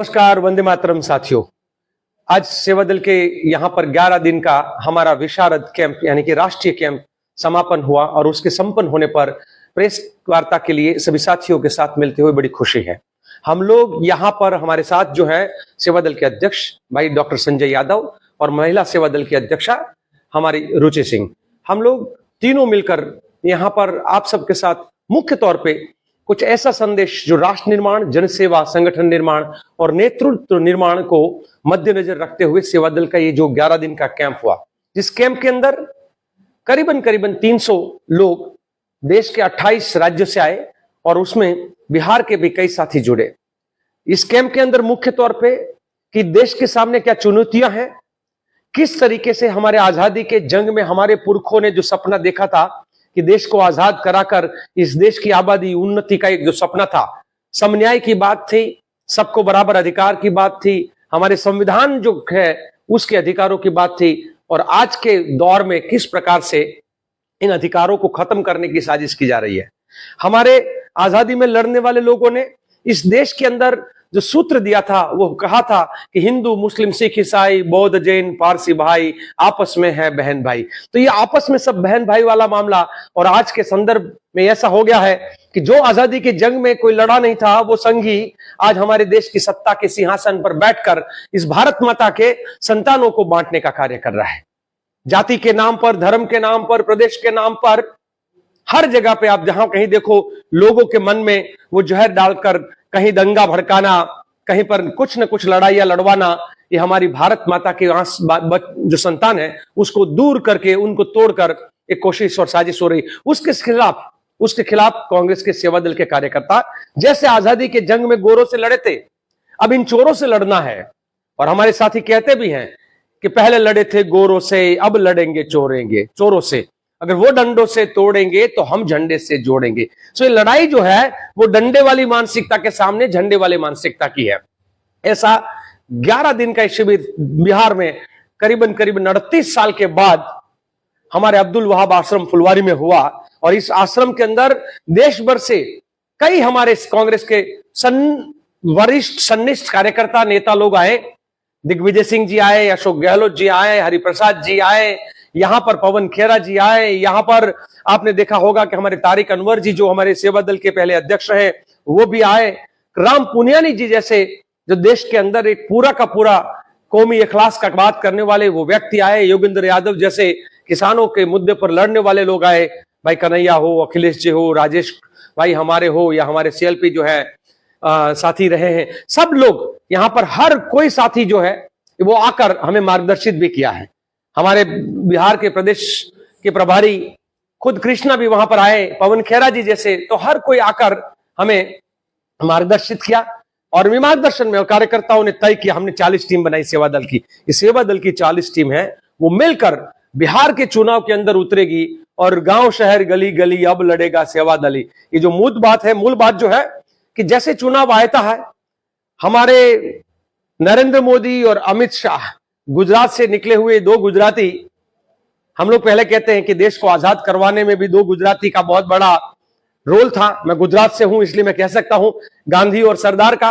नमस्कार, वंदे मातरम साथियों। आज सेवा दल के यहाँ पर 11 दिन का हमारा विशारद कैंप यानी कि राष्ट्रीय कैंप समापन हुआ और उसके संपन्न होने पर प्रेस वार्ता के लिए सभी साथियों के साथ मिलते हुए बड़ी खुशी है। हम लोग यहाँ पर हमारे साथ जो है सेवा दल के अध्यक्ष भाई डॉक्टर संजय यादव और महिला सेवा दल की अध्यक्षा हमारी रुचि सिंह, हम लोग तीनों मिलकर यहाँ पर आप सबके साथ मुख्य तौर पे कुछ ऐसा संदेश जो राष्ट्र निर्माण, जनसेवा, संगठन निर्माण और नेतृत्व निर्माण को मद्देनजर रखते हुए सेवा दल का ये जो 11 दिन का कैंप हुआ, जिस कैंप के अंदर करीबन 300 लोग देश के 28 राज्यों से आए और उसमें बिहार के भी कई साथी जुड़े। इस कैंप के अंदर मुख्य तौर पे कि देश के सामने क्या चुनौतियां हैं, किस तरीके से हमारे आजादी के जंग में हमारे पुरखों ने जो सपना देखा था कि देश को आजाद कराकर इस देश की आबादी उन्नति का एक जो सपना था, समन्याय की बात थी, सबको बराबर अधिकार की बात थी, हमारे संविधान जो है उसके अधिकारों की बात थी और आज के दौर में किस प्रकार से इन अधिकारों को खत्म करने की साजिश की जा रही है। हमारे आजादी में लड़ने वाले लोगों ने इस देश के अंदर जो सूत्र दिया था वो कहा था कि हिंदू, मुस्लिम, सिख, ईसाई, बौद्ध, जैन, पारसी भाई आपस में है बहन भाई। तो ये आपस में सब बहन भाई वाला मामला और आज के संदर्भ में ऐसा हो गया है कि जो आजादी के जंग में कोई लड़ा नहीं था वो संघी आज हमारे देश की सत्ता के सिंहासन पर बैठकर इस भारत माता के संतानों को बांटने का कार्य कर रहा है। जाति के नाम पर, धर्म के नाम पर, प्रदेश के नाम पर, हर जगह पे आप जहां कहीं देखो लोगों के मन में वो जहर डालकर कहीं दंगा भड़काना, कहीं पर कुछ न कुछ लड़ाइयां लड़वाना, ये हमारी भारत माता के जो संतान है उसको दूर करके उनको तोड़कर एक कोशिश और साजिश हो रही। उसके खिलाफ कांग्रेस के सेवा दल के कार्यकर्ता जैसे आजादी के जंग में गोरों से लड़े थे, अब इन चोरों से लड़ना है। और हमारे साथी कहते भी हैं कि पहले लड़े थे गोरों से, अब लड़ेंगे चोरों से। अगर वो डंडों से तोड़ेंगे तो हम झंडे से जोड़ेंगे। सो ये लड़ाई जो है वो डंडे वाली मानसिकता के सामने झंडे वाली मानसिकता की है। ऐसा 11 दिन का शिविर बिहार में करीबन 38 साल के बाद हमारे अब्दुल वहाब आश्रम फुलवारी में हुआ और इस आश्रम के अंदर देश भर से कई हमारे कांग्रेस के वरिष्ठ सन्निष्ठ कार्यकर्ता नेता लोग आए। दिग्विजय सिंह जी आए, अशोक गहलोत जी आए, हरिप्रसाद जी आए, यहां पर पवन खेरा जी आए, यहां पर आपने देखा होगा कि हमारे तारिक अनवर जी जो हमारे सेवा दल के पहले अध्यक्ष हैं वो भी आए, राम पुनियानी जी जैसे जो देश के अंदर एक पूरा का पूरा कौमी इखलास का बात करने वाले वो व्यक्ति आए, योगेंद्र यादव जैसे किसानों के मुद्दे पर लड़ने वाले लोग आए, भाई कन्हैया हो, अखिलेश जी हो, राजेश भाई हमारे हो या हमारे सीएलपी जो है साथी रहे हैं, सब लोग यहां पर हर कोई साथी जो है वो आकर हमें मार्गदर्शित भी किया है। हमारे बिहार के प्रदेश के प्रभारी खुद कृष्णा भी वहां पर आए, पवन खेरा जी जैसे, तो हर कोई आकर हमें मार्गदर्शित किया और मार्गदर्शन में कार्यकर्ताओं ने तय किया। हमने 40 टीम बनाई सेवा दल की। इस सेवा दल की 40 टीम है वो मिलकर बिहार के चुनाव के अंदर उतरेगी और गांव शहर गली गली अब लड़ेगा सेवा दल ही। ये जो मूल बात जो है कि जैसे चुनाव आया है, हमारे नरेंद्र मोदी और अमित शाह गुजरात से निकले हुए दो गुजराती, हम लोग पहले कहते हैं कि देश को आजाद करवाने में भी दो गुजराती का बहुत बड़ा रोल था। मैं गुजरात से हूं इसलिए मैं कह सकता हूं गांधी और सरदार का।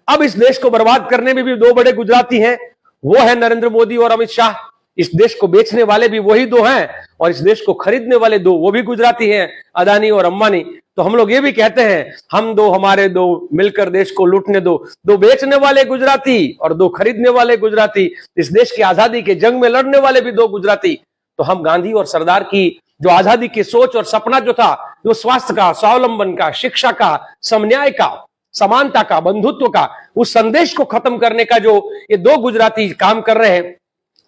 अब इस देश को बर्बाद करने में भी दो बड़े गुजराती हैं, वो है नरेंद्र मोदी और अमित शाह। इस देश को बेचने वाले भी वही दो हैं और इस देश को खरीदने वाले दो वो भी गुजराती हैं, अदानी और अंबानी। तो हम लोग ये भी कहते हैं हम दो हमारे दो मिलकर देश को लूटने दो, दो बेचने वाले गुजराती और दो खरीदने वाले गुजराती, इस देश की आजादी के जंग में लड़ने वाले भी दो गुजराती। तो हम गांधी और सरदार की जो आजादी की सोच और सपना जो था, जो स्वास्थ्य का, स्वावलंबन का, शिक्षा का, समन्याय का, समानता का, बंधुत्व का, उस संदेश को खत्म करने का जो ये दो गुजराती काम कर रहे हैं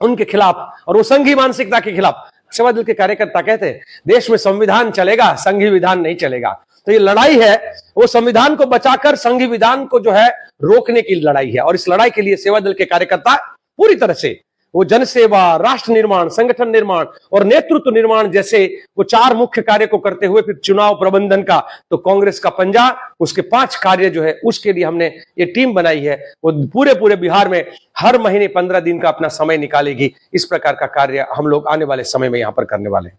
उनके खिलाफ और वो संघी मानसिकता के खिलाफ सेवा दल के कार्यकर्ता कहते हैं देश में संविधान चलेगा, संघी विधान नहीं चलेगा। तो ये लड़ाई है वो संविधान को बचाकर संघी विधान को जो है रोकने की लड़ाई है। और इस लड़ाई के लिए सेवा दल के कार्यकर्ता पूरी तरह से वो जनसेवा, राष्ट्र निर्माण, संगठन निर्माण और नेतृत्व निर्माण जैसे वो 4 मुख्य कार्य को करते हुए फिर चुनाव प्रबंधन का तो कांग्रेस का पंजा, उसके 5 कार्य जो है उसके लिए हमने ये टीम बनाई है। वो पूरे बिहार में हर महीने 15 दिन का अपना समय निकालेगी। इस प्रकार का कार्य हम लोग आने वाले समय में यहां पर करने वाले हैं।